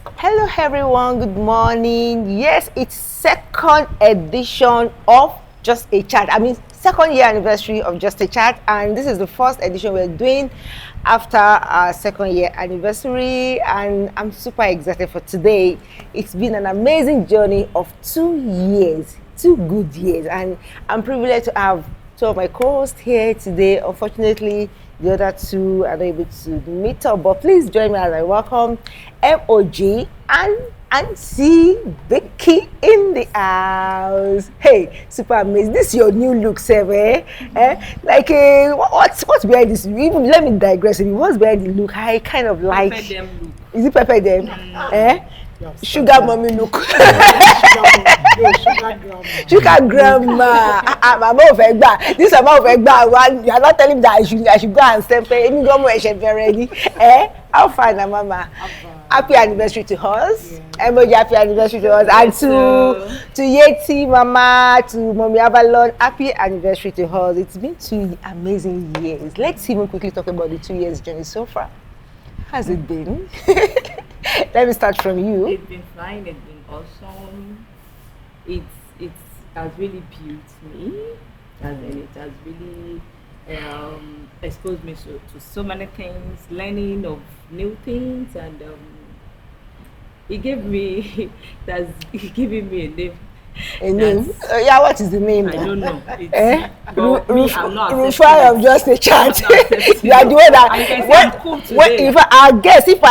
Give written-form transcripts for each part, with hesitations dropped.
Hello everyone, good morning. Yes, it's second edition of Just a Chat. I mean, second year anniversary of Just a Chat, and this is the first edition we're doing after our second year anniversary, and I'm super excited for today. It's been an amazing journey of 2 years, 2 good years, and I'm privileged to have two of my co-hosts here today. Unfortunately, the other two are not able to meet up, but please join me as I welcome MOG and Auntie Becky in the house. Hey, super amazing. This is your new look, Seve. What's behind this? Even let me digress. What's behind the look? I kind of like. Pepper them look. Is it pepper them? Sugar mommy look. Sugar grandma. Mama of Egba. This Mama of Egba. You are not telling me that I should go and send pay. Even go I should be ready. How fine, Mama. Happy anniversary to us. Everybody, happy anniversary to us. And to Yeti, Mama, to Mommy Avalon, happy anniversary to us. It's been 2 amazing years. Let's even quickly talk about the 2 years journey so far. How's it been? Let me start from you. It's been fine. It's been awesome. It has really built me, and it has really exposed me to so many things, learning of new things, and it gave me that's giving me a name. A name? What is the name? I don't know. Rufai of Just a Chat. You are the one that. If I guess, if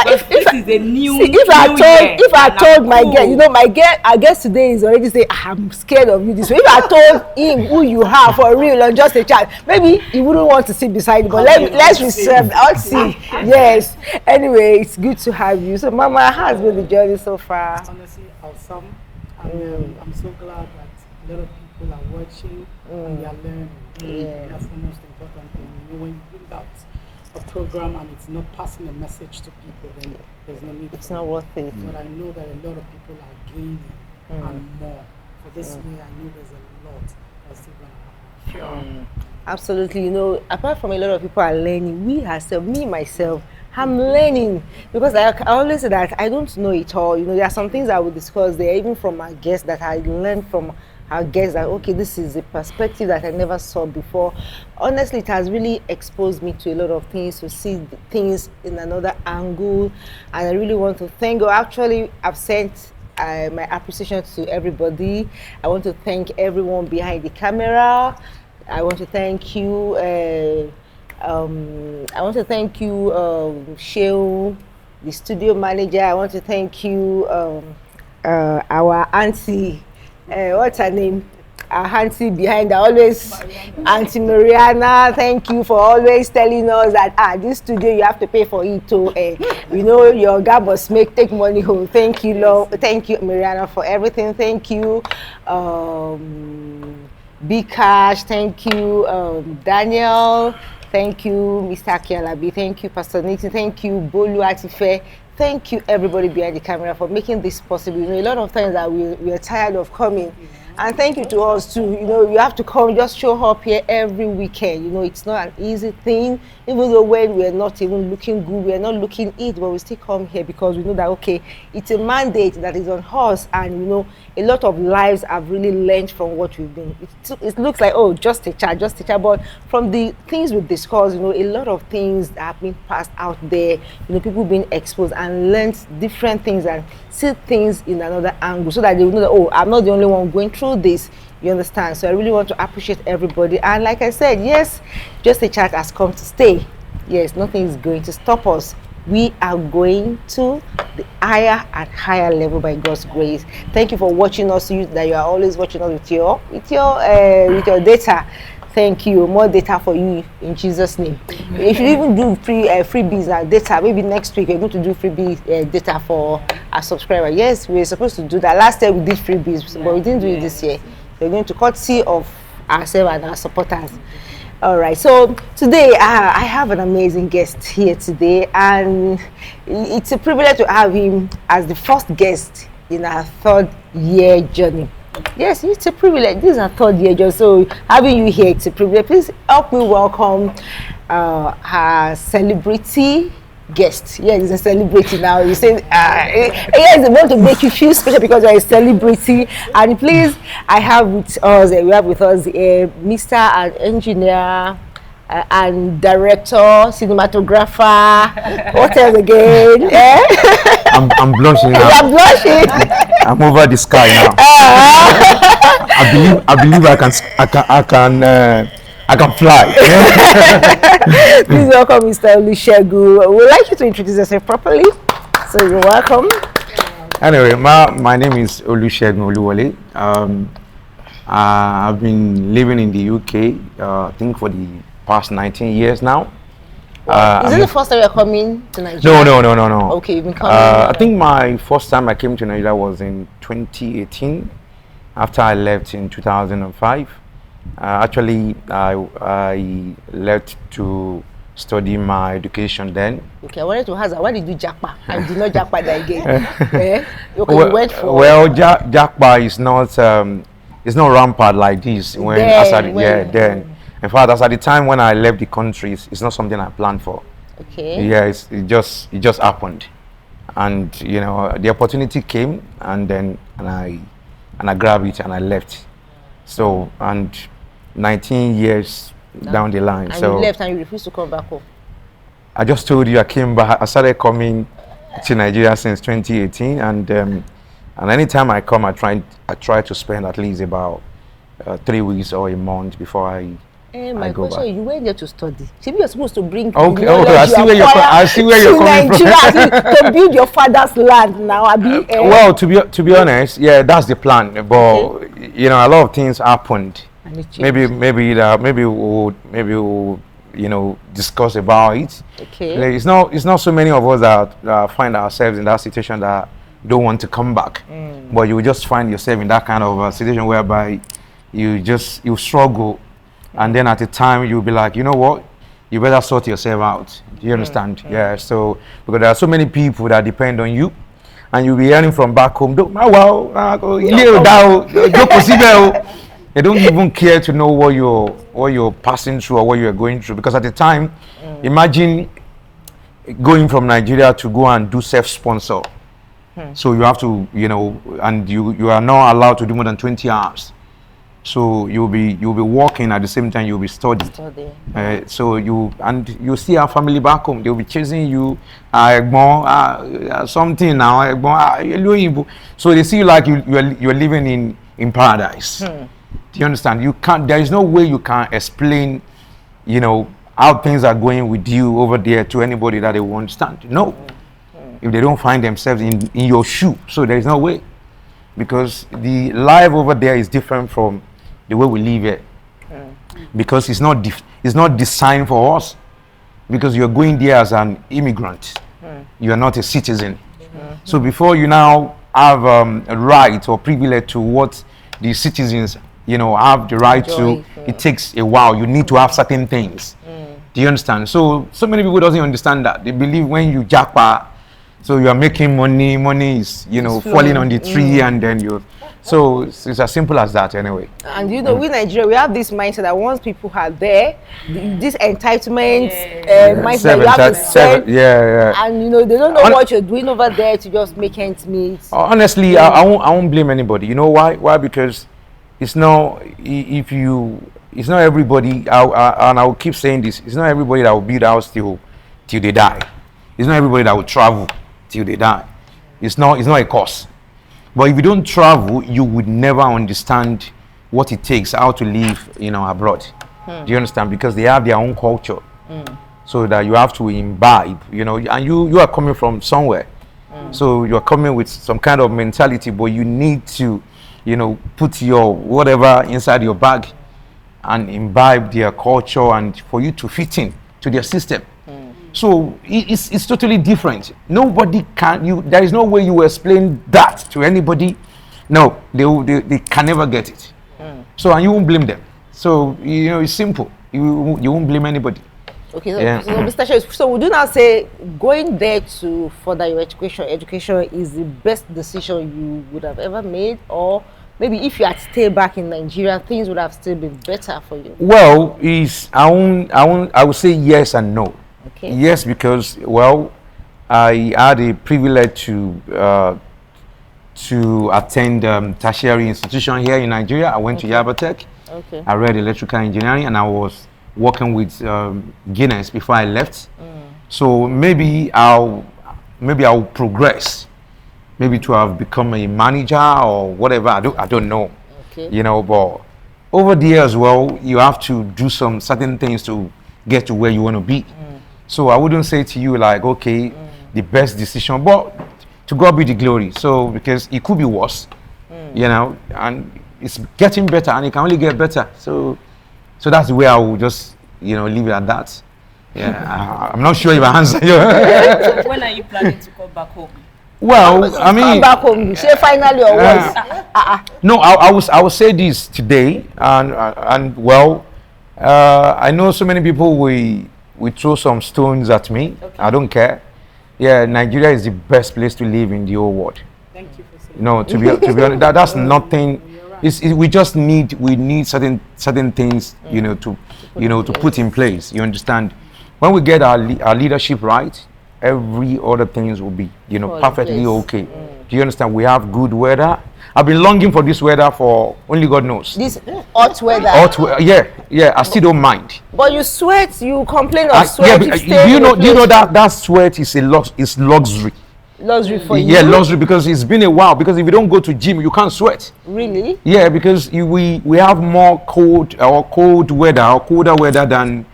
I told my guest, my guest today is already saying, I'm scared of you. This way, if I told him who you are for real on Just a Chat, maybe he wouldn't want to sit beside you. But let's reserve. Let's see. Yes. Anyway, it's good to have you. So, Mama, how's been the journey so far? Honestly, awesome. I'm so glad that a lot of people are watching and they are learning. That's the most important thing. When you bring out a program and it's not passing a message to people, then there's no need. It's not worth it. But I know that a lot of people are gaining and more. For this year, I know there's a lot that's still going to happen. Absolutely. Apart from a lot of people are learning, we ourselves, me, myself, I'm learning, because I always say that I don't know it all. There are some things I will discuss there, even from our guests, that I learned from our guests, that okay, this is a perspective that I never saw before. Honestly, it has really exposed me to a lot of things, to see things in another angle, and I really want to thank you. Actually, I've sent my appreciation to everybody. I want to thank everyone behind the camera. I want to thank you. Sheil, the studio manager. I want to thank you, our auntie. What's her name? Our auntie behind always, Auntie Mariana. Thank you for always telling us that this studio you have to pay for it too. Your guy must take money home. Thank you, Lord. Thank you, Mariana, for everything. Thank you, Big Cash. Thank you, Daniel. Thank you, Mr. ALABI. Thank you, Pastor Nixon. Thank you, Bolu Atife. Thank you, everybody behind the camera, for making this possible. A lot of times that we are tired of coming. And thank you to us too. You have to come, just show up here every weekend. It's not an easy thing. Even though when we're not even looking good, we're not looking it, but we still come here because we know that, okay, it's a mandate that is on us. And, a lot of lives have really learned from what we've done. It looks like, just a chat. But from the things we've discussed, a lot of things that have been passed out there, people being exposed and learned different things and see things in another angle, so that they will know that, I'm not the only one going through this. You understand? So I really want to appreciate everybody. And like I said, yes, Just a Chat has come to stay. Yes, nothing is going to stop us. We are going to the higher and higher level by God's grace. Thank you for watching us. That you are always watching us with your data. Thank you. More data for you in Jesus' name. If you even do freebies data, maybe next week we're going to do freebie data for our subscriber. Yes, we were supposed to do that. Last year we did freebies, but we didn't do it this year. We're going to courtesy of ourselves and our supporters. All right, so today I have an amazing guest here today, and it's a privilege to have him as the first guest in our 3rd year journey. Yes, it's a privilege. This is our 3rd year journey, so having you here, it's a privilege. Please help me welcome our celebrity, guest. Yes, he's a celebrity now. You say, yes, they want to make you feel special because you're a celebrity. And please, we have with us Mr. and engineer and director, cinematographer. What else again? I'm blushing now. I'm blushing. I'm over the sky now. I believe I can fly. Please welcome Mr. Olusegun. We'd like you to introduce yourself properly. So you're welcome. Anyway, my name is Olusegun Oluwole. I've been living in the UK, I think for the past 19 years now. Is it the first time you're coming to Nigeria? No. Okay, you've been coming. I think my first time I came to Nigeria was in 2018, after I left in 2005. Actually, I left to study my education then. Okay, I wanted to ask, why did you japa? I did not japa that again. Okay, well, you went for... Well, japa is not it's not rampant like this then. In fact, as at the time when I left the country, it's not something I planned for. Okay. Yeah, it just happened, and you know the opportunity came, and I grabbed it and I left. So, and 19 years down the line. And so you left and you refused to come back home. I just told you I came back. I started coming to Nigeria since 2018, and anytime I come, I try to spend at least about 3 weeks or a month before I go back. You went there to study. See, you're supposed to bring. Okay. I see where you're coming from. Nigeria to build your father's land now. Well, to be honest, yeah, that's the plan. But you know, a lot of things happened. Maybe we'll discuss about it. Okay. It's not so many of us that find ourselves in that situation that don't want to come back. But you just find yourself in that kind of situation whereby you struggle. And then at the time you'll be like, you know what, you better sort yourself out. Do you understand? Yeah. So because there are so many people that depend on you, and you'll be hearing from back home, they don't even care to know what you're passing through or what you're going through. Because at the time, imagine going from Nigeria to go and do self-sponsor. So you have to, and you are not allowed to do more than 20 hours. So you'll be working at the same time you'll be studying. So you see our family back home. They'll be chasing you, something now. So they see you like you're living in paradise. Do you understand? You can't. There is no way you can explain, how things are going with you over there to anybody that they will understand. No, if they don't find themselves in your shoe, so there is no way, because the life over there is different from the way we live here, because it's not designed for us, because you're going there as an immigrant, you are not a citizen. So before you now have a right or privilege to what the citizens have the right to, it takes a while. You need to have certain things. Do you understand? So many people doesn't understand that. They believe when you japa, so you are making money is falling on the tree, and then so it's as simple as that anyway. And we Nigeria, we have this mindset that once people are there, this entitlement mindset, you have to sell, and they don't know what you're doing over there to just make ends meet. Honestly, I won't blame anybody. You know why? Because it's not everybody, and I will keep saying this, it's not everybody that will build a house till they die. It's not everybody that will travel till they die. It's not a course. But if you don't travel, you would never understand what it takes, how to live, abroad. Do you understand? Because they have their own culture. So that you have to imbibe, and you are coming from somewhere. So you are coming with some kind of mentality, but you need to, put your whatever inside your bag and imbibe their culture, and for you to fit in to their system. So it's totally different. Nobody can, there is no way you explain that to anybody. No, they can never get it. So, and you won't blame them. So, it's simple. You won't blame anybody. Okay, so Mr. Sheriff, so would you now say going there to further your education is the best decision you would have ever made, or maybe if you had stayed back in Nigeria, things would have still been better for you? Well, I would say yes and no. Okay. Yes, because I had a privilege to attend tertiary institution here in Nigeria. I went to Yaba Tech. Okay. I read electrical engineering, and I was working with Guinness before I left. So maybe I'll progress, maybe to have become a manager or whatever. I don't know. Okay. You know, but over there as well, you have to do some certain things to get to where you want to be. So I wouldn't say to you like, okay, the best decision, but to God be the glory. So because it could be worse, you know, and it's getting better, and it can only get better. So that's the way I will just, you know, leave it at that. Yeah, I'm not sure if I answer you. So when are you planning to come back home? Well, I mean, Come back home. Say finally or what? no, I will say this today, and well, I know so many people we throw some stones at me. Okay. I don't care. Yeah, Nigeria is the best place to live in the whole world. Thank you for saying You know, to be honest, that's nothing. We just need certain things, you know, to put in place. You understand? When we get our leadership right, every other things will be, you know, Fall in perfectly place. okay. Do you understand? We have good weather. I've been longing for this weather for only God knows. This hot weather. Yeah. I still don't mind. But you sweat, you complain Yeah, of sweat. you but stay do you in know? a Do you know place. that sweat is luxury? Luxury for you? Yeah, luxury, because it's been a while. Because if you don't go to gym, you can't sweat. Really? Yeah, because we have more cold weather or colder weather than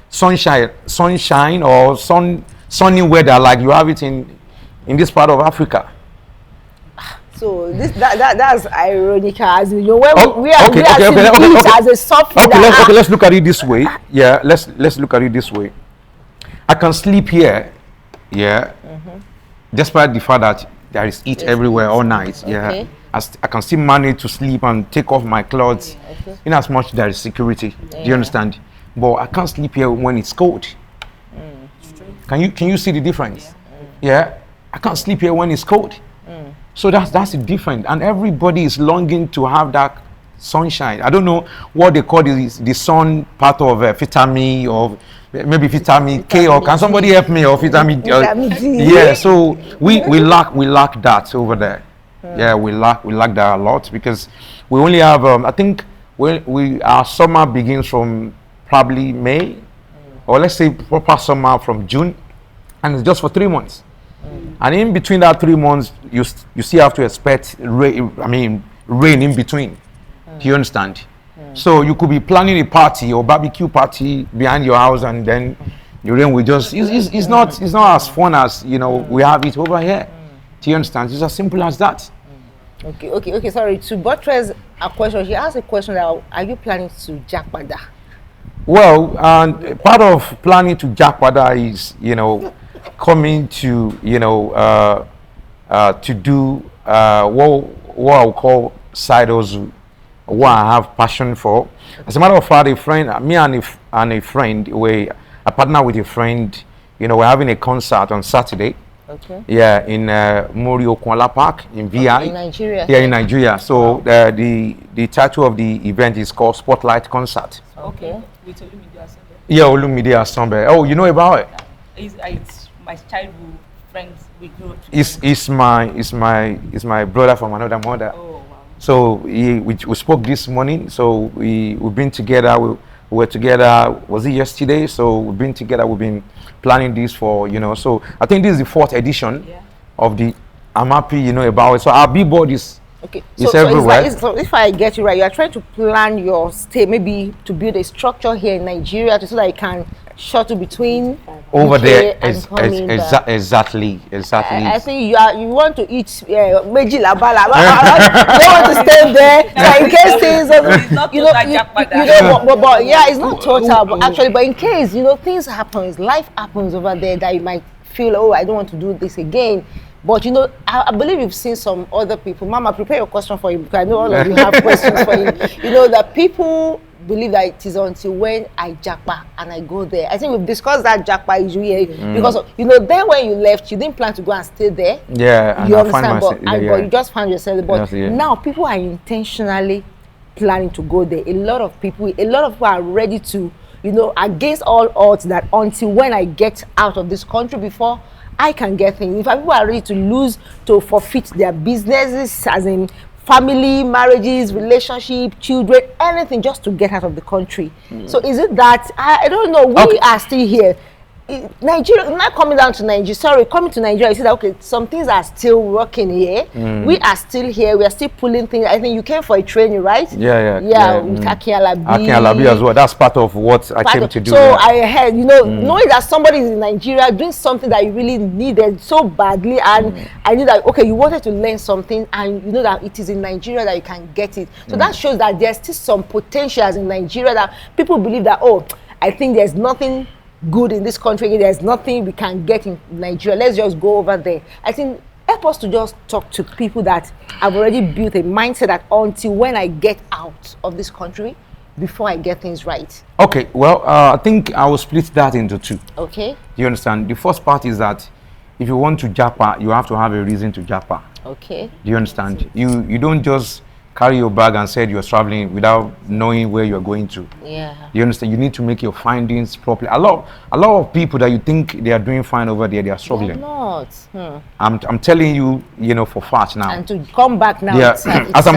sunshine or sunny weather like you have it in this part of Africa. So that's ironical. As you know, when Oh, we are okay. as a soft Okay, feather. let's look at it this way. Yeah, let's look at it this way. I can sleep here, yeah, despite the fact that there is heat everywhere all night. Yeah, Okay. I can still manage to sleep and take off my clothes, in as much there is security. Do you understand? But I can't sleep here when it's cold. Can you see the difference? Yeah, I can't sleep here when it's cold. So that's the difference, and everybody is longing to have that sunshine. I don't know what they call the sun part of vitamin, or maybe vitamin K, or can somebody help me, or vitamin D? Vitamin D. Yeah, so we lack that over there. Yeah, we lack that a lot, because we only have I think our summer begins from probably May, or let's say proper summer from June, and it's just for 3 months. And in between that 3 months, you still have to expect rain in between. Do you understand? So you could be planning a party or barbecue party behind your house, and then the rain will just it's not as fun as we have it over here. Do you understand? It's as simple as that. Okay. Sorry, to buttress a question, she asked a question that are you planning to jackpada? Well, and part of planning to jackpada is coming to to do what I would call side hustle, what I have passion for. As a matter of fact, me and a friend, I partner with a friend. We're having a concert on Saturday. Okay. Yeah, in Muri Okwala Park in VI. In Nigeria. Yeah, in Nigeria. So the title of the event is called Spotlight Concert. Okay. With Olumide Assemble. Yeah, Olumide Assemble. Oh, you know about it? It's my childhood friends. We grew up together. It's my brother from another mother. Oh wow. So we spoke this morning. So we've been together. We were together. Was it yesterday? So we've been together. We've been planning this for So I think this is the 4th edition of the. I'm happy about it. So our billboard is. Okay, it's everywhere. So if I get you right, you are trying to plan your stay, maybe to build a structure here in Nigeria, so that you can shuttle between Over UK there, and coming back. exactly. I think you want to eat meji labala. You don't want to stay there, so in case things It's not total but yeah, it's not total, but actually, but in case things happens, life happens over there that you might feel, oh, I don't want to do this again. But I believe you've seen some other people. Mama, prepare your question for you, because I know all of you have questions for you. That people believe that it is until when I jackpa and I go there. I think we've discussed that jackpa issue here because then when you left, you didn't plan to go and stay there. Yeah, you understand, but you just found yourself there. But Yes, now people are intentionally planning to go there. A lot of people are ready to you know, against all odds, that until when I get out of this country, before I can get things. If people are ready to lose, to forfeit their businesses, as in family, marriages, relationship, children, anything, just to get out of the country. So is it that, I don't know, we are still here. Nigeria, not coming down to Nigeria, sorry, coming to Nigeria, you see that, okay, some things are still working here. We are still here, we are still pulling things. I think you came for a training, right? Yeah. With ALABI. ALABI as well. That's part of what I came to do. So I heard, you know, knowing that somebody is in Nigeria doing something that you really needed so badly, and I knew that, okay, you wanted to learn something, and you know that it is in Nigeria that you can get it. So that shows that there's still some potentials in Nigeria, that people believe that, oh, I think there's nothing good in this country, there's nothing we can get in Nigeria, let's just go over there. I think help us to just talk to people that have already built a mindset that until when I get out of this country, before I get things right. Okay, well, I think I will split that into two. Okay. Do you understand? The first part is that if you want to japa, you have to have a reason to japa. Okay. Do you understand? You don't just carry your bag and said you're traveling without knowing where you're going to. Yeah. You understand? You need to make your findings properly. A lot of people that you think they are doing fine over there, they are struggling. They're not. I'm telling you, you know, for fact now. And to come back now. Yeah. It's as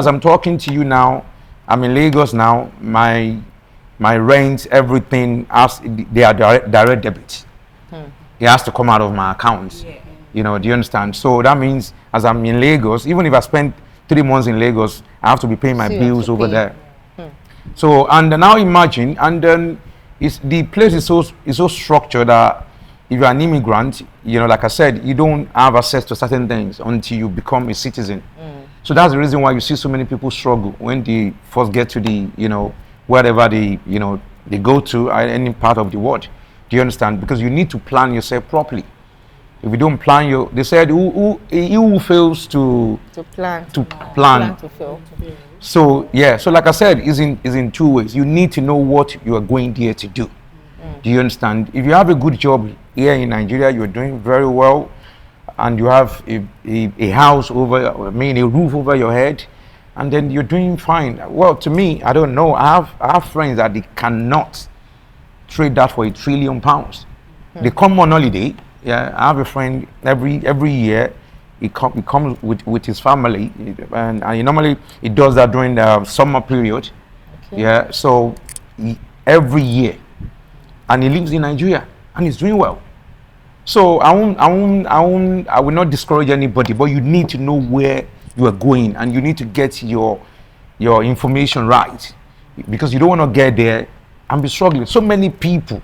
I'm talking to you now, I'm in Lagos now. My rent, everything, they are direct debit. It has to come out of my account. Yeah. You know, do you understand? So that means as I'm in Lagos, even if I spend 3 months in Lagos, I have to be paying my bills over there. So, and now imagine, and then the place is so structured that if you're an immigrant, you know, like I said, you don't have access to certain things until you become a citizen. So that's the reason why you see so many people struggle when they first get to the, you know, wherever they, you know, they go to, any part of the world. Do you understand? Because you need to plan yourself properly. If you don't plan they said who fails to plan. To fail. So yeah, so like I said, is in two ways. You need to know what you are going there to do. Do you understand? If you have a good job here in Nigeria, you're doing very well, and you have a house a roof over your head, and then you're doing fine. Well, to me, I don't know. I have friends that they cannot trade that for £1 trillion. They come on holiday. Yeah, I have a friend every year. He comes with his family, and he normally does that during the summer period. Okay. Yeah, so every year, and he lives in Nigeria, and he's doing well. So I will not discourage anybody, but you need to know where you are going, and you need to get your information right, because you don't want to get there and be struggling. So many people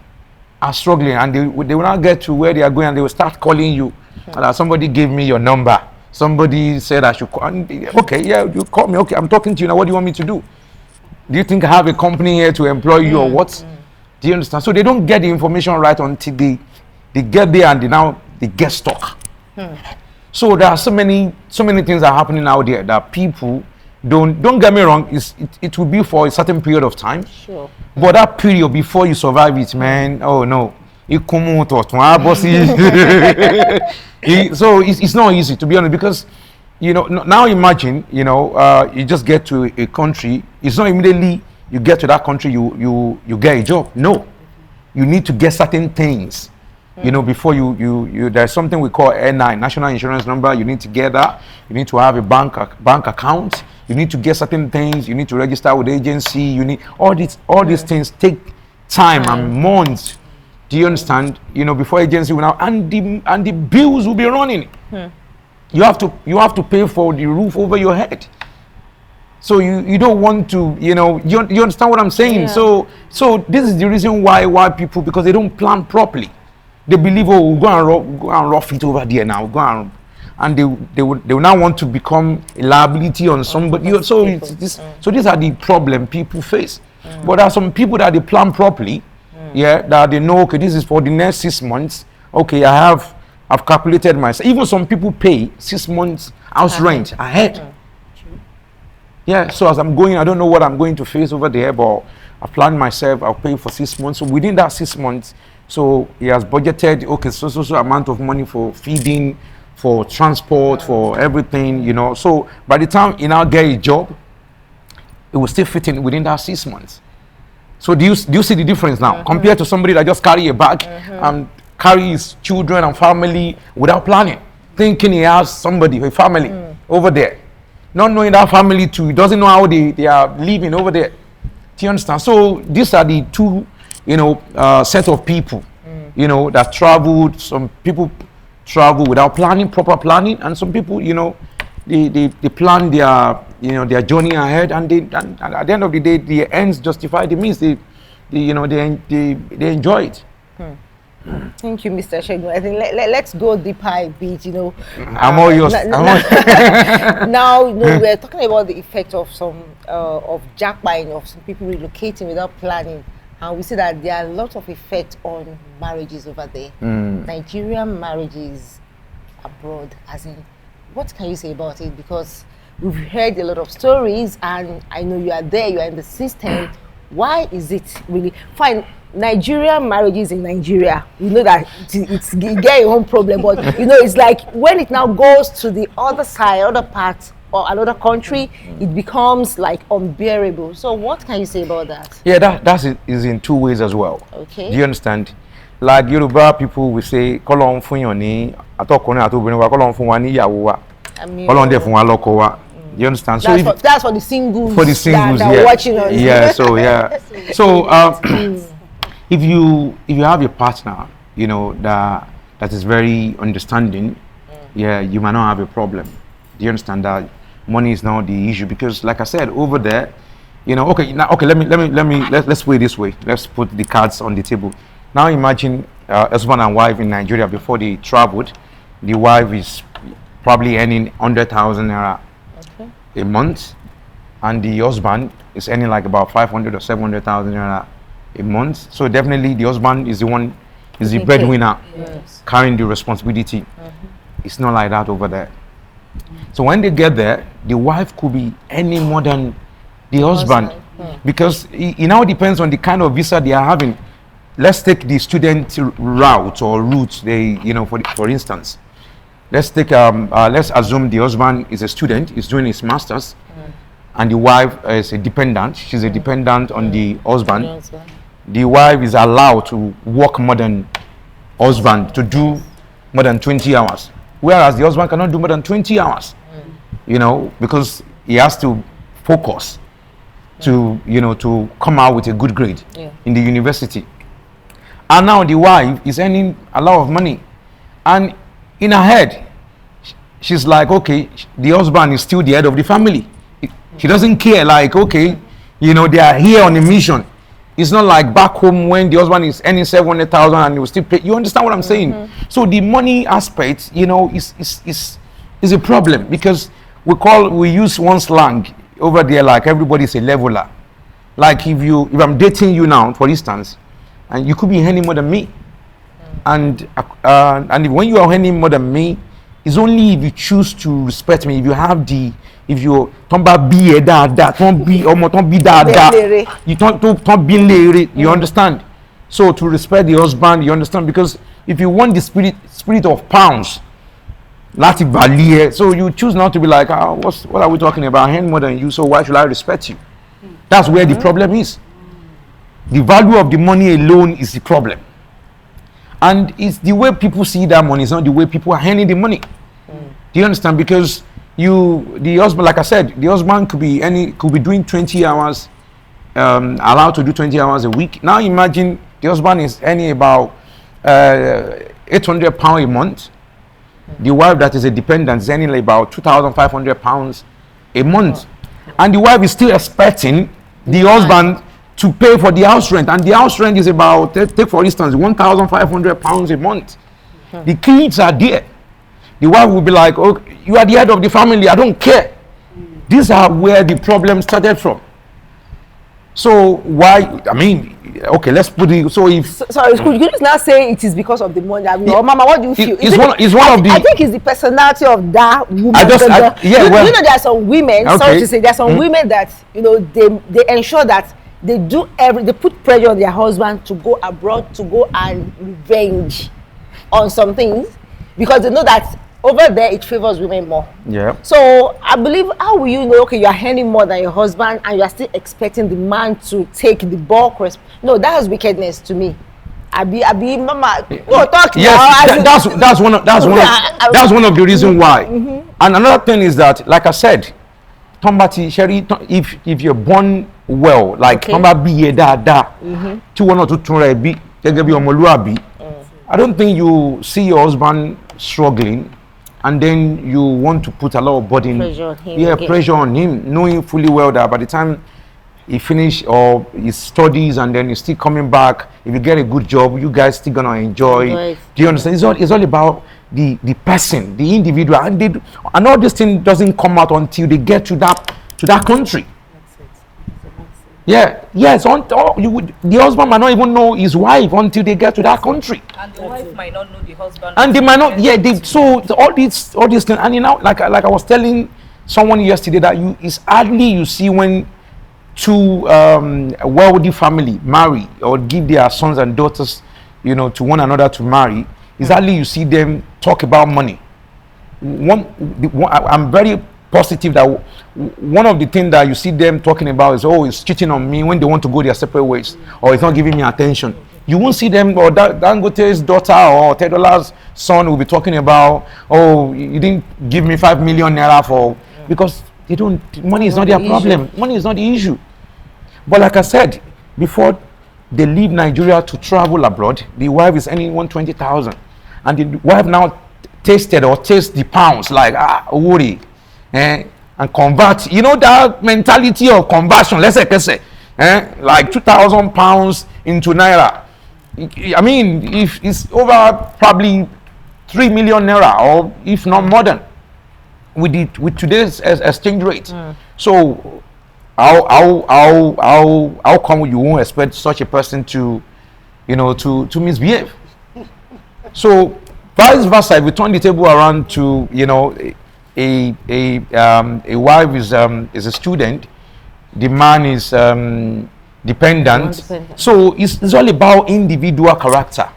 are struggling, and they will not get to where they are going, and they will start calling you. And somebody gave me your number. Somebody said I should call. Okay, yeah, you call me. Okay, I'm talking to you now. What do you want me to do? Do you think I have a company here to employ you or what? Do you understand? So they don't get the information right until they get there, and they get stuck. So there are so many things are happening out there that people don't get me wrong. It will be for a certain period of time. Sure. But that period before you survive it, man, oh no. So it's not easy, to be honest, because, you know, now imagine, you know, you just get to a country. It's not immediately you get to that country you get a job. No, you need to get certain things, you know, before you there's something we call N9, national insurance number. You need to get that. You need to have a bank account. You need to get certain things. You need to register with the agency. You need all these things take time and months. Do you understand? You know, before agency will now, and the bills will be running. You have to pay for the roof over your head. So you don't want to, you know, you understand what I'm saying? Yeah. So this is the reason why people, because they don't plan properly. They believe, oh, we'll go and rough it over there now. And they will now want to become a liability on somebody. So these are the problem people face. But there are some people that they plan properly. Yeah, that they know, okay, this is for the next 6 months. Okay, I've calculated myself. Even some people pay 6 months house rent ahead. Yeah, so as I'm going, I don't know what I'm going to face over there, but I plan myself, I'll pay for 6 months. So within that 6 months, so he has budgeted, okay, so amount of money for feeding, for transport, for everything, you know. So by the time he now get a job, it will still fit in within that 6 months. So do you see the difference now compared to somebody that just carry a bag and carry his children and family without planning, thinking he has somebody, a family over there, not knowing that family too. He doesn't know how they are living over there. Do you understand? So these are the two, set of people, that traveled. Some people travel without planning, proper planning, and some people, they plan their journey ahead, and at the end of the day, the ends justify the means. They enjoy it. Thank you, Mr. Shegun. I think let's go deeper a bit. I'm all yours. Now, we're talking about the effect of some of jackpotting, of some people relocating without planning, and we see that there are a lot of effect on marriages over there. Nigerian marriages abroad, as in, what can you say about it? Because we've heard a lot of stories, and I know you are there, you are in the system. Why is it really fine? Nigerian marriages in Nigeria, you know that it's get your own problem, but it's like when it now goes to the other side, other part, or another country, it becomes like unbearable. So what can you say about that? Yeah, that is in two ways as well. Okay. Do you understand? Like Yoruba people will say, "Kolon fun yon ni atokunrin atobinrin wa, kolon fun wa ni iyawo wa, kolon de fun wa loko wa." You understand? That's for the singles. For the singles, that watching us. Yeah. So if you have a partner, that is very understanding, you might not have a problem. Do you understand that money is not the issue? Because, like I said, over there, let's put it this way. Let's put the cards on the table. Now imagine husband and wife in Nigeria before they traveled. The wife is probably earning 100,000 naira a month, and the husband is earning like about 500 or 700,000 naira a month. So definitely the husband is the breadwinner, carrying the responsibility. It's not like that over there. So when they get there, the wife could be any more than the husband, because it now depends on the kind of visa they are having. Let's take the student route or route. For instance, let's assume the husband is a student, is doing his masters, and the wife is a dependent. She's a dependent on the husband. The wife is allowed to work more than husband, to do more than 20 hours, whereas the husband cannot do more than 20 hours. Because he has to focus to come out with a good grade in the university. And now the wife is earning a lot of money, and in her head, she's like, okay, the husband is still the head of the family. She doesn't care, like, okay, they are here on a mission. It's not like back home when the husband is earning 700,000 and he will still pay. You understand what I'm saying? So the money aspect, is a problem, because we use one slang over there, like everybody's a leveler. Like if I'm dating you now, for instance, and you could be earning more than me, and when you are earning more than me, it's only if you choose to respect me. If you don't be don't be lere, you understand? So to respect the husband, you understand? Because if you want the spirit of pounds, so you choose not to be like, what are we talking about? I earn more than you, so why should I respect you? That's where the problem is. The value of the money alone is the problem. And it's the way people see that money, it's not the way people are earning the money. Do you understand? Because the husband, like I said, the husband could be doing 20 hours, allowed to do 20 hours a week. Now imagine the husband is earning about £800 a month. The wife that is a dependent is earning about £2,500 a month. And the wife is still expecting the husband to pay for the house rent, and the house rent is about, take for instance, £1,500 a month. The kids are there. The wife will be like, "Oh, you are the head of the family, I don't care." These are where the problem started from. So why? I mean, okay, let's put it. So if sorry, could you just not say it is because of the money? Mama, what do you feel? It's one of the. I think it's the personality of that woman. There are some women. Okay. Sorry to say, there are some women that they ensure that they put pressure on their husband to go abroad, to go and revenge on some things, because they know that over there it favors women more. Yeah. So I believe, how will you know, okay, you are earning more than your husband and you are still expecting the man to take the bulk no, that is wickedness to me. Abi mama, oh, talk yes, now. that's one of the reasons why. And another thing is that, like I said, Tombati Sherry, if you're born well, like Tomba be da 2 or 2 be I don't think you see your husband struggling and then you want to put a lot of burden, pressure on him, knowing fully well that by the time he finish or his studies and then he's still coming back, if you get a good job, you guys still gonna enjoy. Do you understand? It's all about the person, the individual, and all this thing doesn't come out until they get to that country. Yeah, yes. The husband might not even know his wife until they get to that country. And the wife might not know the husband. And they might not. Yeah, all these things. And you know, like I was telling someone yesterday that it's hardly you see when 2 wealthy family marry or give their sons and daughters, to one another to marry. It's hardly you see them talk about money. I'm very positive that one of the things that you see them talking about is, he's cheating on me, when they want to go their separate ways, or he's not giving me attention. You won't see them, or Dangote's daughter or Tedola's son will be talking about, you didn't give me 5 million naira for, because they don't, money is not their problem. Money is not the issue. But like I said, before they leave Nigeria to travel abroad, the wife is earning 120,000. And the wife now tastes the pounds, like, worry. And convert, that mentality of conversion, let's say, like 2,000 pounds into naira. I mean, if it's over probably 3 million naira, or if not more than, with today's exchange rate. So how come you won't expect such a person to misbehave? So vice versa, if we turn the table around to a wife is a student, the man is dependent. So it's all about individual character.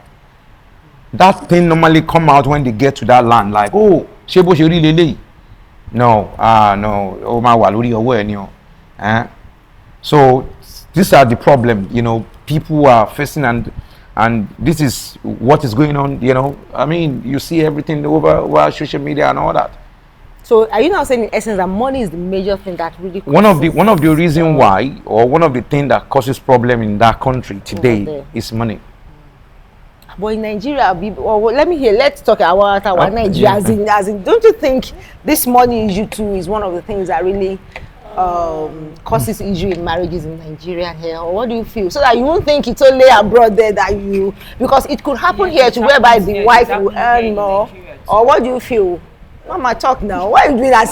That thing normally come out when they get to that land, like, shebo she really no, my waluri or so these are the problem, people are facing, and this is what is going on, I mean, you see everything over social media and all that. So are you now saying in essence that money is the major thing that really causes one of the reasons why, or one of the things that causes problem in that country today is money? But in Nigeria, let me hear. Let's talk about Nigeria. As in, don't you think this money issue too is one of the things that really causes issue in marriages in Nigeria here? Or what do you feel? So that you won't think it's only abroad there that because it could happen here too, whereby the wife will earn more. Or what do you feel? Mama, talk now. Why are you doing that?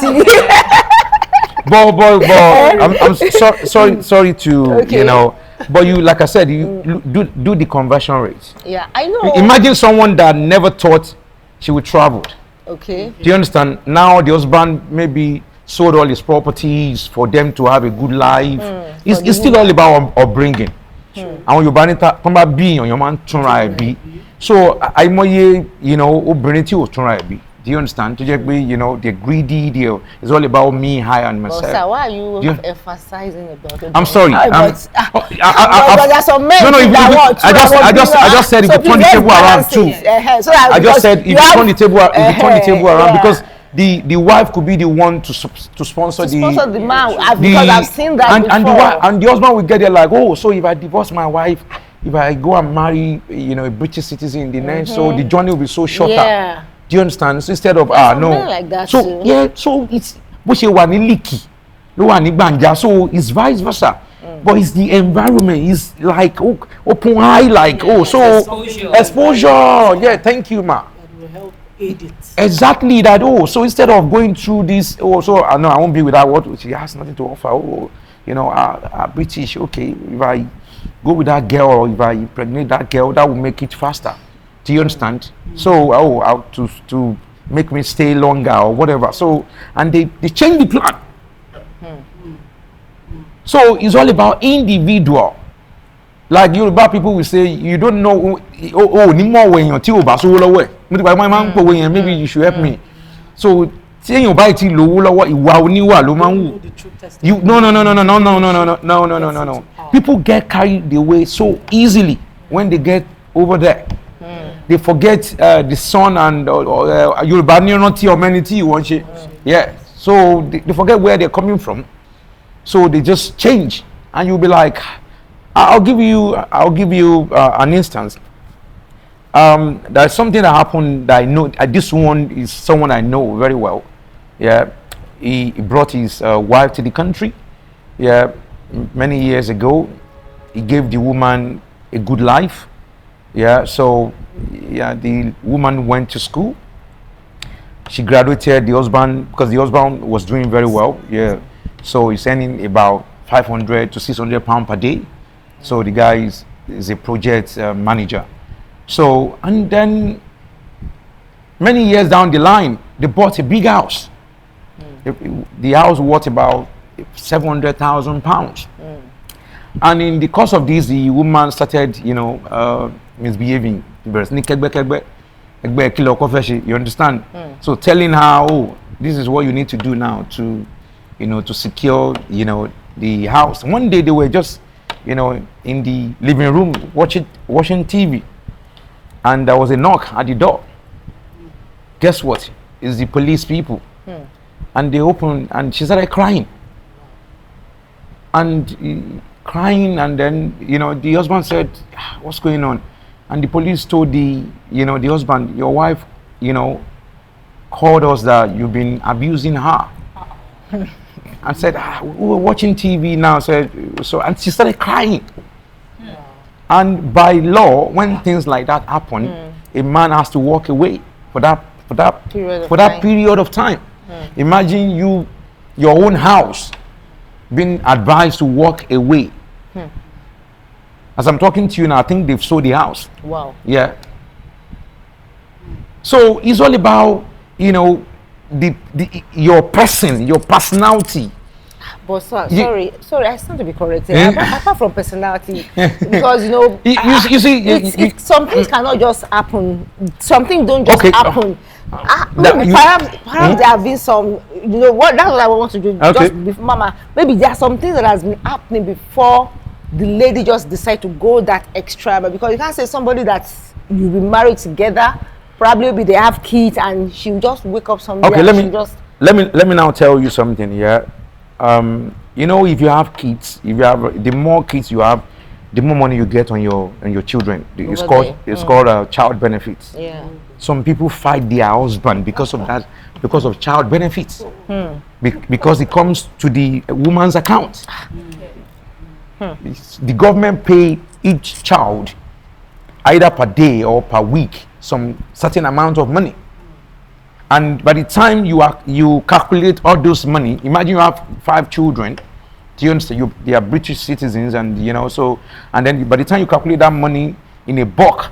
I'm sorry to but you, like I said, you do the conversion rate. Yeah, I know. Imagine someone that never thought she would travel. Okay. Do you understand? Now the husband maybe sold all his properties for them to have a good life. It's still all about upbringing. And when you ban it, come be on your man try be. So I obìnrin do you understand? To just be, they're greedy. It's all about me, high and myself. Sir, why are you emphasizing about it? I'm sorry. But there's some men I just said if you turn the table around too. I just said if you turn the table around, because the wife could be the one to sponsor the man, because I've seen that before. And the husband will get there like, so if I divorce my wife, if I go and marry, a British citizen in the next, so the journey will be so shorter. Yeah. Do you understand? So instead of no, like that so too. Yeah, so it's leaky, so it's vice versa. But it's the environment. It's like open high, like exposure. Yeah, thank you, ma. That will help aid it. Exactly that. So instead of going through this, so I won't be without what she has nothing to offer. British. Okay, if I go with that girl, or if I impregnate that girl, that will make it faster. Do you understand? So to make me stay longer or whatever. So and they change the plan. So it's all about individual. Like Yoruba people will say, you don't know. Maybe you should help me. So tí èèyàn bá ti lówó lọ́wọ́ ìwà oníwà ló máa ń wù. Know the true testimony. No. People get carried away so easily when they get over there. They forget the son and Yoruba ní rántí ọmọ ẹni tí ìwọ́n ṣe. Yeah. So they forget where they're coming from. So they just change, and you'll be like, I'll give you an instance. There's something that happened that I know. This one is someone I know very well. Yeah, he brought his wife to the country. Yeah, many years ago, he gave the woman a good life. Yeah, so yeah, the woman went to school. She graduated. The husband, because the husband was doing very well. Yeah, so he's earning about 500 to 600 pounds per day. So the guy is a project manager. So, and then many years down the line, they bought a big house. The house worth about 700,000 pounds. And in the course of this, the woman started, misbehaving. You understand? So telling her, oh, this is what you need to do now to secure, the house. One day they were just, in the living room watching TV, and there was a knock at the door. Guess what? It's the police people. And they opened, and she started crying. And crying, and then, the husband said, what's going on? And the police told the husband, your wife, called us that you've been abusing her. And said, we were watching TV now, and she started crying. And by law, when things like that happen, a man has to walk away for that period of time. Imagine your own house being advised to walk away. As I'm talking to you now, I think they've sold the house. Wow. Yeah. So it's all about, your person, your personality. But sorry, I stand to be corrected. Apart from personality, because you see, some things cannot just happen. Some things don't just happen. Perhaps there have been some. That's what I want to do. Okay. Just before, Mama, maybe there are some things that has been happening before the lady just decide to go that extra. But because you can't say somebody that you've been married together, probably maybe they have kids and she'll just wake up someday. Okay, let me now tell you something here. If you have kids, the more kids you have, the more money you get on your children. It's called child benefits. Yeah. Some people fight their husband because of that, because of child benefits, because it comes to the woman's account. The government pay each child either per day or per week some certain amount of money. And by the time you calculate all those money, imagine you have 5 children. Do you understand? They are British citizens, and and then by the time you calculate that money in a bulk,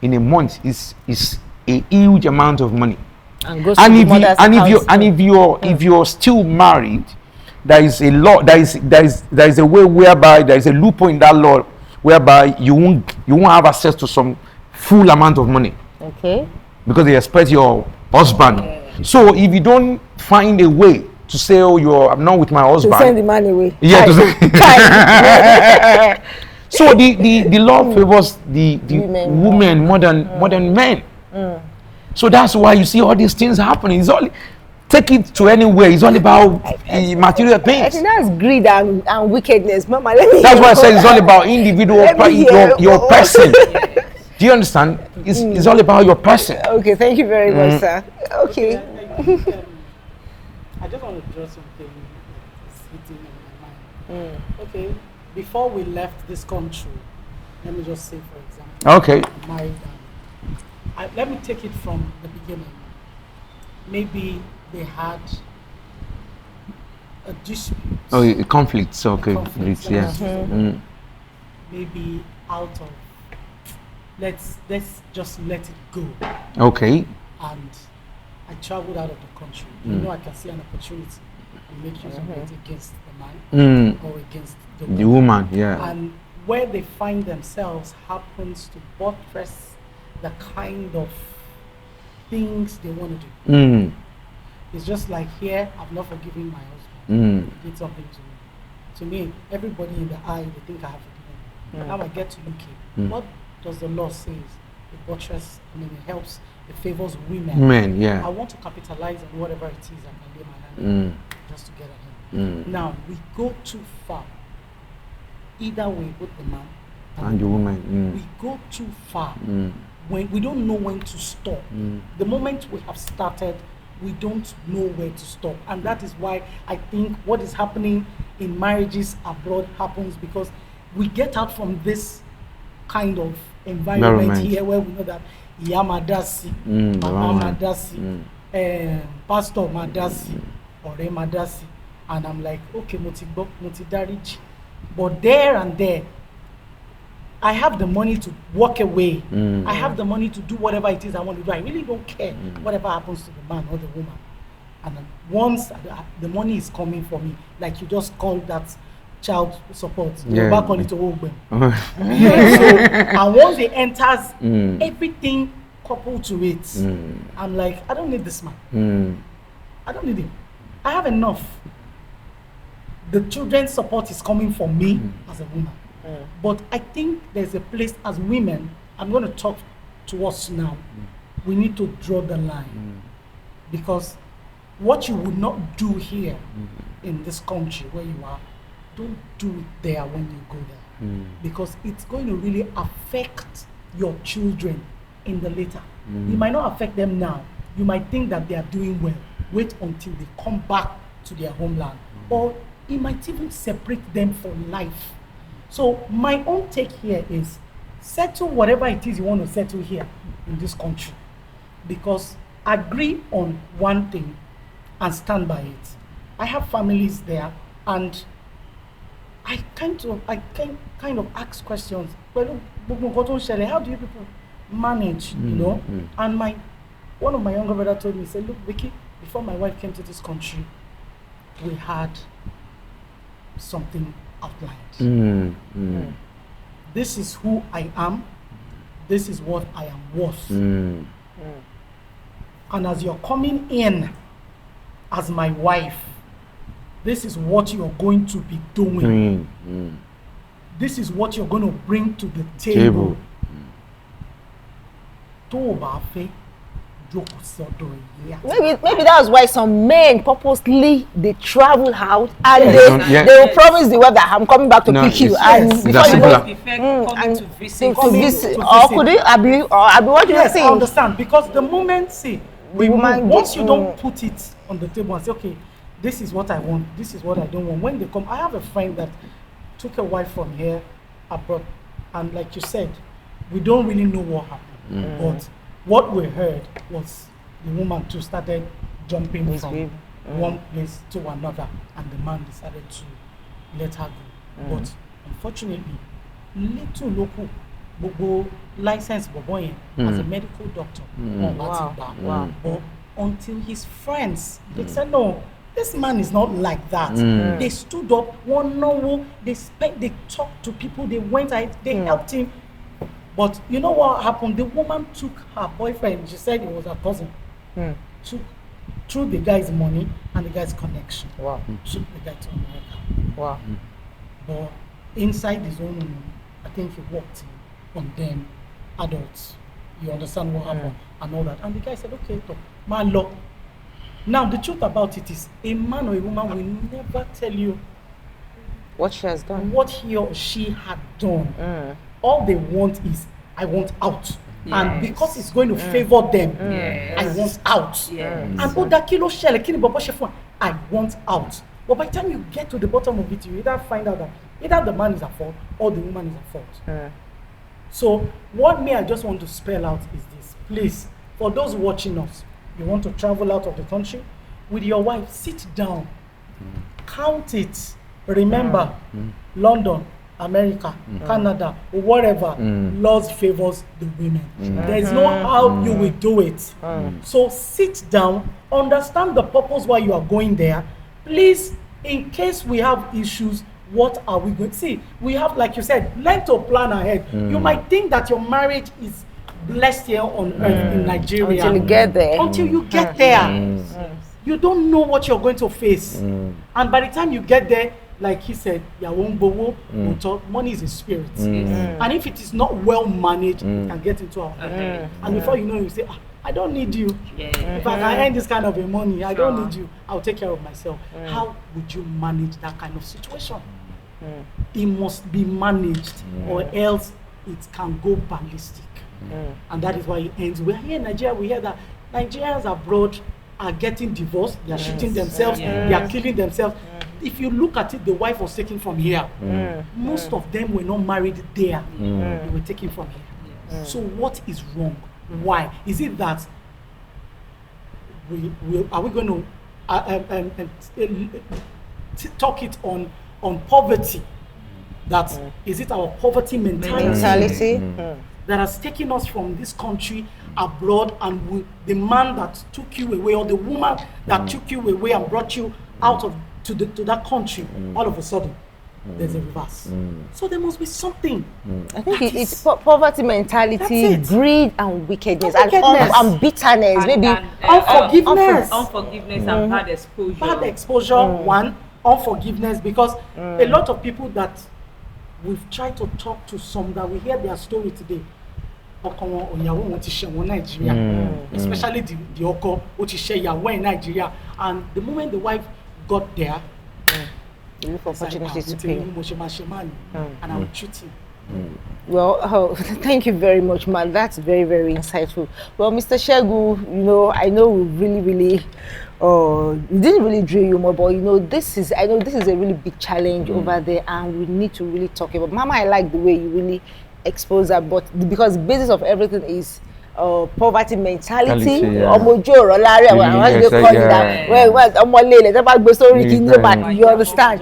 in a month, is a huge amount of money. If you're still married, there is a law. There is a way whereby there is a loophole in that law whereby you won't have access to some full amount of money. Okay. Because they expect your husband. So if you don't find a way to say, oh, I'm not with my husband, to send the money away. Yeah. So the law favors the women more than men. So that's why you see all these things happening. It's all, take it to anywhere. It's all about material things. I think that's greed and wickedness, Mama. That's why I said it's all about individual, your person. Do you understand? It's all about your person. Okay, thank you very much, sir. Okay. I just want to draw something that's hitting in my mind. Okay, before we left this country, let me just say, for example, okay, let me take it from the beginning. Maybe they had a dispute. Oh, a conflict. Okay, Conflict, yes. Maybe out of let's just let it go. Okay. And I traveled out of the country. I can see an opportunity and make use of it against the man or against the woman. Yeah. And where they find themselves happens to buttress the kind of things they want to do. It's just like here, I've not forgiven my husband. He did something to me. To me, everybody in the eye, they think I have forgiven. Now I get to UK. What does the law say? It buttress, it helps, it favors women. Men, yeah. I want to capitalize on whatever it is I can lay my hand on just to get ahead. Now, we go too far. Either way, both the man And the woman. we go too far. When we don't know when to stop. The moment we have started, we don't know where to stop. And that is why I think what is happening in marriages abroad happens, because we get out from this kind of environment here where we know that Iya Madasi, Mama Madasi, Pastor Madasi, Ore Madasi. And I'm like, okay, Moti Dariji. But there and there, I have the money to walk away. I have the money to do whatever it is I want to do. I really don't care whatever happens to the man or the woman. And then once the money is coming for me, like you just called that child support, you're back on it to hold them. And once it enters, everything coupled to it, I'm like, I don't need this man. I don't need him. I have enough. The children's support is coming from me as a woman. But I think there's a place as women, I'm going to talk to us now, we need to draw the line. Because what you would not do here in this country where you are, don't do it there when you go there. Because it's going to really affect your children in the later. It might not affect them now. You might think that they are doing well. Wait until they come back to their homeland. Or it might even separate them for life. So my own take here is settle whatever it is you want to settle here in this country, because agree on one thing and stand by it. I have families there, and I kind of ask questions. Well, how do you people manage? You know? And one of my younger brother told me, he said, look, Vicky, before my wife came to this country, we had something outlined. This is who I am. This is what I am worth. And as you're coming in as my wife, this is what you're going to be doing. This is what you're going to bring to the table. Maybe that was why some men purposely they travel out and they will promise the wife that I'm coming back to pick you, and before you go and to visit. Or could it Abi what do you think? I understand, because the moment once you don't put it on the table and say, okay, this is what I want, this is what I don't want. When they come, I have a friend that took a wife from here abroad, and like you said, we don't really know what happened, but what we heard was the woman too started jumping from one place to another, and the man decided to let her go. But unfortunately, little local Bobo licensed Boboyen as a medical doctor. But until his friends, they said, no, this man is not like that. They stood up, they talked to people, they went out, they helped him. But you know what happened? The woman took her boyfriend, she said it was her cousin, through the guy's money and the guy's connection. Took the guy to America. But inside his own room, I think he walked in on them, adults. You understand what happened and all that. And the guy said, okay, man, law. Now, the truth about it is, a man or a woman will never tell you what she has done, what he or she had done. All they want is, I want out. And because it's going to favor them, I want out. And I want out. But by the time you get to the bottom of it, you either find out that either the man is at fault or the woman is at fault. So what I just want to spell out is this. Please, for those watching us, you want to travel out of the country, with your wife, sit down, count it. Remember, London, America, Canada, or whatever, laws favors the women. There is no how you will do it. So sit down, understand the purpose why you are going there. Please, in case we have issues, what are we going to see? We have, like you said, learn to plan ahead. You might think that your marriage is blessed here on earth in Nigeria. Until you get there. Until you get there. you don't know what you're going to face. And by the time you get there, like he said, money is a spirit. And if it is not well managed, it can get into our head. And before you know, you say, I don't need you. If I can earn this kind of a money, I don't need you. I'll take care of myself. How would you manage that kind of situation? It must be managed, or else it can go ballistic. And that is why it ends. We're here in Nigeria, we hear that Nigerians abroad are getting divorced, they are shooting themselves, they are killing themselves. If you look at it, the wife was taken from here. Most of them were not married there. They were taken from here. So what is wrong? Why? Is it that are we going to talk it on poverty? That is it our poverty mentality that has taken us from this country abroad, and the man that took you away, or the woman that took you away and brought you out of to that country, all of a sudden there's a reverse. So there must be something. I think it's poverty mentality, greed and wickedness, and bitterness, maybe unforgiveness. Unforgiveness and bad exposure. Bad exposure, one, unforgiveness, because a lot of people that we've tried to talk to, some that we hear their story today, especially the Oko, which is in Nigeria, and the moment the wife got there, you look for opportunities to pay. And I will treat him. Well, thank you very much, man. That's very, very insightful. Well, Mr. Shegu, I know we really, we didn't really drill you more, but I know this is a really big challenge over there, and we need to really talk about. Mama, I like the way you really expose that, but because the basis of everything is poverty mentality. You understand?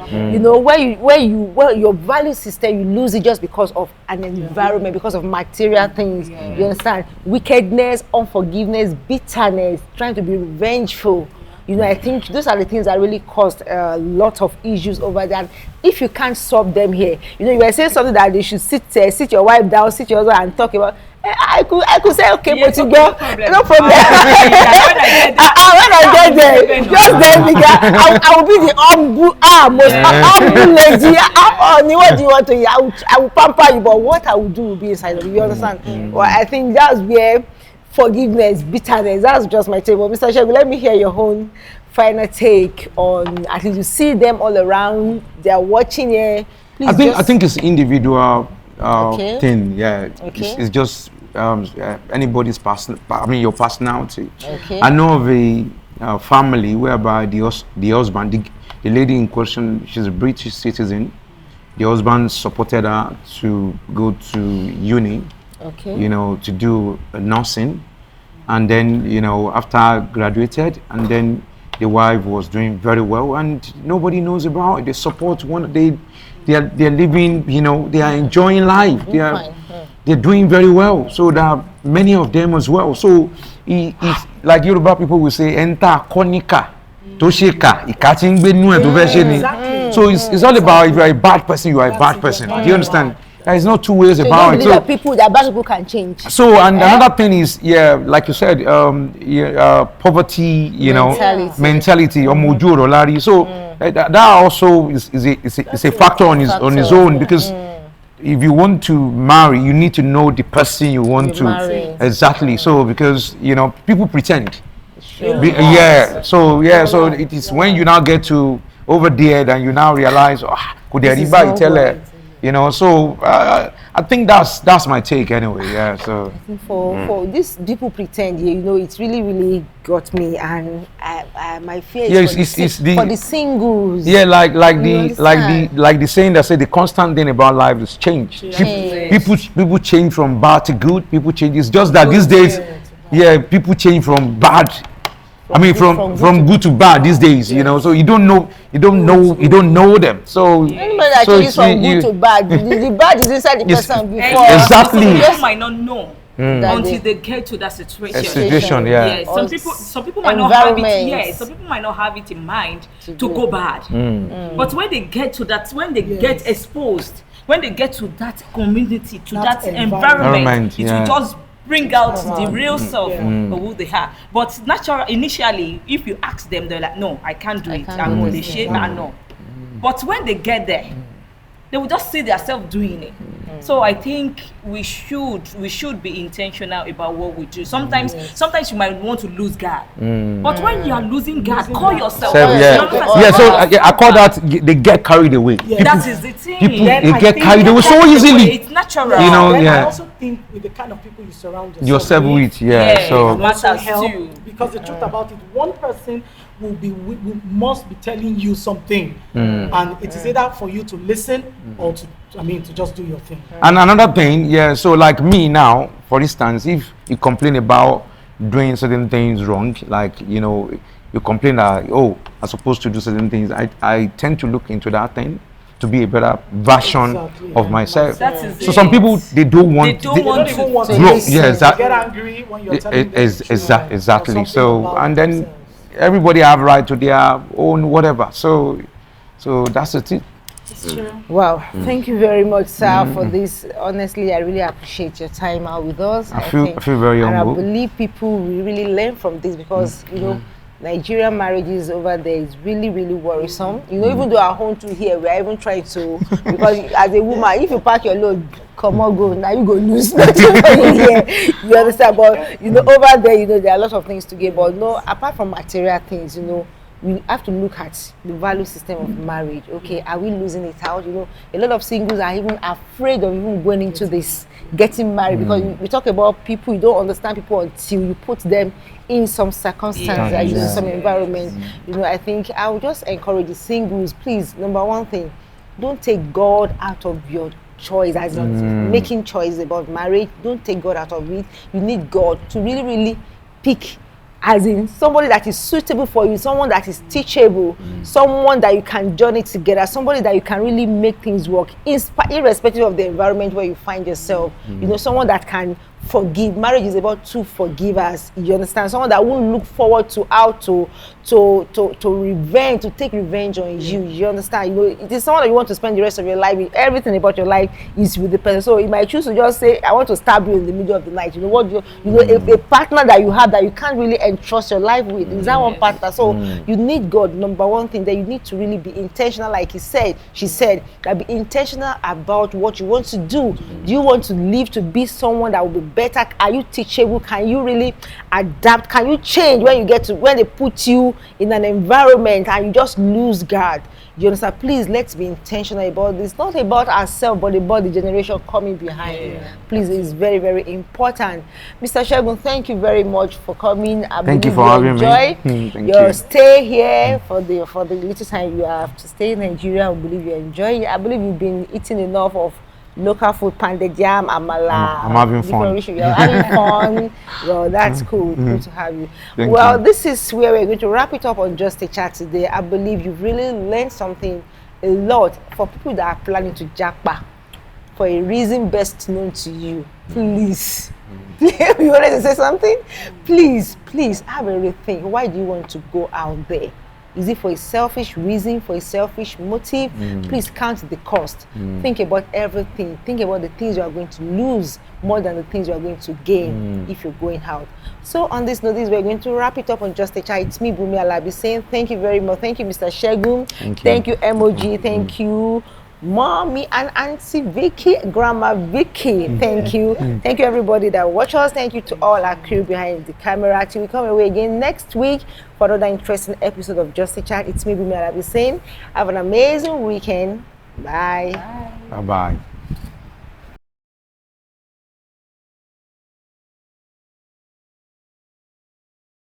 Where your value system, you lose it just because of an environment, because of material things. You understand? Wickedness, unforgiveness, bitterness, trying to be revengeful. I think those are the things that really caused a lot of issues over there. And if you can't solve them here, you were saying something that they should sit your wife down, sit your husband and talk about. I could say, okay, but you go, no problem. When I get there, just then, I will be the most humble lady. What do you want to hear? I will pamper you, but what I will do will be inside of you. You understand? Well, I think that's where forgiveness, bitterness, that's just my take. But Mr. Shegu, let me hear your own final take on, at least you see them all around, they're watching here. I think it's individual thing. It's just anybody's personal, your personality. I know of a family whereby the husband, the lady in question, she's a British citizen. The husband supported her to go to uni, to do nursing, and then after graduated, and then the wife was doing very well, and nobody knows about it. They support one. They're living, they are enjoying life. They're doing very well. So there are many of them as well. So it's like Yoruba people will say, "Enta konika, tosheka, Exactly. So it's all about, if you are a bad person, you are a bad person. Do you understand? There is no two ways about it. So that bad people can change. So another thing is, like you said, poverty, mentality, or mujuro lari. So that also is a factor on his own, because if you want to marry, you need to know the person you want to marry. Exactly. So because people pretend. So it is when you now get to over there, then you now realize, could they tell her? So I think that's my take anyway. So I think for these people pretend, it's really got me, and my fear is for the singles. Like the saying that say the constant thing about life is change. People change from bad to good. People change. It's just that these days, people change from bad. From good to bad these days, so you don't know them. So anybody that changes from good to bad, the bad is inside the person before. Exactly. People might not know until they get to that situation. Some people might not have it. Some people might not have it in mind to go bad. But when they get to that, when they get exposed, when they get to that community, to that environment, it will just bring out the real self Yeah. of who they are. But initially, if you ask them, they're like, no, I can't do it. can't I'm do on the this. shape, I know. But when they get there, they will just see themselves doing it. So I think we should be intentional about what we do. Sometimes you might want to lose guard, but when you are losing guard, call yourself. I call that they get carried away. That is the thing. People Then they I get think carried away so easily. It's natural. You know, Then I yeah. also think with the kind of people you surround Yourself with, Yeah. so can also Matters help, too. because the truth about it, one person must be telling you something, and it is either for you to listen or to just do your thing. And another thing, so like me now, for instance, if you complain about doing certain things wrong, like you complain that I'm supposed to do certain things, I tend to look into that thing to be a better version of myself. That is So some people they don't want They don't even want to grow. listen. Yeah, They get angry when you're telling them the truth or exactly. something So about and then themselves. everybody have right to their own whatever. So that's it. It's true. Wow, thank you very much, sir, for this. Honestly, I really appreciate your time out with us. I feel very and I humble. believe people will really learn from this, because Nigerian marriages over there is really, really worrisome. Even though our home too here, we are even trying to, because as a woman, if you pack your load, come on, go, now you go lose nothing here. You understand? But over there, there are a lot of things to get. But no, apart from material things, we have to look at the value system of marriage. Okay, are we losing it out? A lot of singles are even afraid of even going into this, getting married, because we talk about people, you don't understand people until you put them in some circumstances, in some environment. I think I would just encourage the singles, please, number one thing, don't take God out of your choice, as in making choices about marriage. Don't take God out of it. You need God to really, really pick, as in somebody that is suitable for you, someone that is teachable, someone that you can journey together, somebody that you can really make things work, irrespective of the environment where you find yourself. Someone that can forgive. Marriage is about two forgivers. You understand? Someone that won't look forward to how to revenge, to take revenge on you. You understand? It is someone that you want to spend the rest of your life with. Everything about your life is with the person. So you might choose to just say, I want to stab you in the middle of the night. A partner that you have that you can't really entrust your life with is that one partner. So you need God, number one thing. That you need to really be intentional, like she said, that be intentional about what you want to do. Do you want to live to be someone that will be better? Are you teachable? Can you really adapt? Can you change when they put you in an environment and you just lose guard? You understand? Please, let's be intentional about this. Not about ourselves, but about the generation coming behind. Please, it's very, very important. Mr. Shegun, thank you very much for coming. Thank you for having me. Thank your you. stay here for the little time you have to stay in Nigeria. I believe you enjoy it. I believe you've been eating enough of local food, pounded jam, amala. I'm having fun. You're having fun. Well, that's cool. Good to have you. Thank Well, you. this is where we're going to wrap it up on Just a Chat today. I believe you've really learned something a lot. For people that are planning to jackpot for a reason best known to you, please. You wanted to say something? Please have a rethink. Why do you want to go out there? Is it for a selfish reason, for a selfish motive? Please count the cost. Think about everything. Think about the things you are going to lose more than the things you are going to gain if you're going out. So on this notice, we're going to wrap it up on Just a Chat. It's me, BUNMI ALABI, saying thank you very much. Thank you, Mr. Shegun. Thank you, MOG. Thank you, Mommy and Auntie Vicky, Grandma Vicky. Thank you. Thank you, everybody that watch us. Thank you to all our crew behind the camera. Till we come away again next week for another interesting episode of Just a Chat. It's me, BUNMI ALABI, saying have an amazing weekend. Bye. Bye-bye.